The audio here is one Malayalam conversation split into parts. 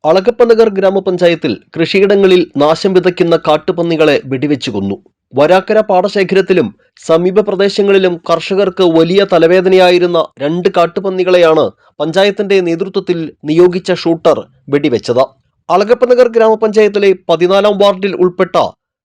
അളഗപ്പനഗർ ഗ്രാമപഞ്ചായത്തിൽ കൃഷിയിടങ്ങളിൽ നാശം വിതയ്ക്കുന്ന കാട്ടുപന്നികളെ വെടിവെച്ചു കൊന്നു. വരാക്കര പാടശേഖരത്തിലും സമീപ പ്രദേശങ്ങളിലും കർഷകർക്ക് വലിയ തലവേദനയായിരുന്ന 2 കാട്ടുപന്നികളെയാണ് പഞ്ചായത്തിന്റെ നേതൃത്വത്തിൽ നിയോഗിച്ച ഷൂട്ടർ വെടിവെച്ചത്. അളഗപ്പനഗർ ഗ്രാമപഞ്ചായത്തിലെ 14-ാം വാർഡിൽ ഉൾപ്പെട്ട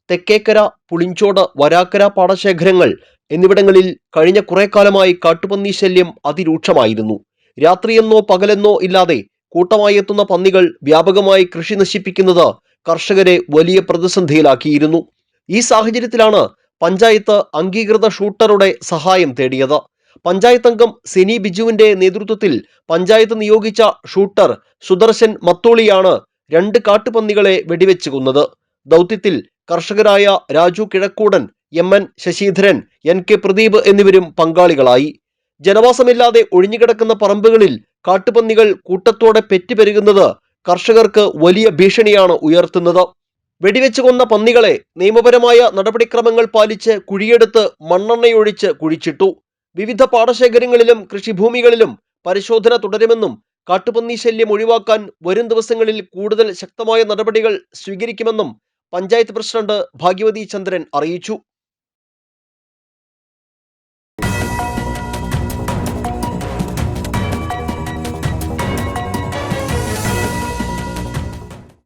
തെക്കേക്കര, പുളിഞ്ചോട്, വരാക്കര പാടശേഖരങ്ങൾ എന്നിവിടങ്ങളിൽ കഴിഞ്ഞ കുറെ കാലമായി കാട്ടുപന്നി ശല്യം അതിരൂക്ഷമായിരുന്നു. രാത്രിയെന്നോ പകലെന്നോ ഇല്ലാതെ കൂട്ടമായി എത്തുന്ന പന്നികൾ വ്യാപകമായി കൃഷി നശിപ്പിക്കുന്നത് കർഷകരെ വലിയ പ്രതിസന്ധിയിലാക്കിയിരുന്നു. ഈ സാഹചര്യത്തിലാണ് പഞ്ചായത്ത് അംഗീകൃത ഷൂട്ടറുടെ സഹായം തേടിയത്. പഞ്ചായത്ത് അംഗം സിനി ബിജുവിന്റെ നേതൃത്വത്തിൽ പഞ്ചായത്ത് നിയോഗിച്ച ഷൂട്ടർ സുദർശൻ മത്തോളിയാണ് 2 കാട്ടുപന്നികളെ വെടിവെച്ച് കൊന്നത്. ദൗത്യത്തിൽ കർഷകരായ രാജു കിഴക്കൂടൻ, എം.എൻ. ശശിധരൻ, എൻ.കെ. പ്രദീപ് എന്നിവരും പങ്കാളികളായി. ജനവാസമില്ലാതെ ഒഴിഞ്ഞുകിടക്കുന്ന പറമ്പുകളിൽ കാട്ടുപന്നികൾ കൂട്ടത്തോടെ പെറ്റുപെരുകുന്നത് കർഷകർക്ക് വലിയ ഭീഷണിയാണ് ഉയർത്തുന്നത്. വെടിവെച്ച് കൊന്ന പന്നികളെ നിയമപരമായ നടപടിക്രമങ്ങൾ പാലിച്ച് കുഴിയെടുത്ത് മണ്ണെണ്ണയൊഴിച്ച് കുഴിച്ചിട്ടു. വിവിധ പാടശേഖരങ്ങളിലും കൃഷിഭൂമികളിലും പരിശോധന തുടരുമെന്നും കാട്ടുപന്നി ശല്യം ഒഴിവാക്കാൻ വരും ദിവസങ്ങളിൽ കൂടുതൽ ശക്തമായ നടപടികൾ സ്വീകരിക്കുമെന്നും പഞ്ചായത്ത് പ്രസിഡന്റ് ഭാഗ്യവതി ചന്ദ്രൻ അറിയിച്ചു.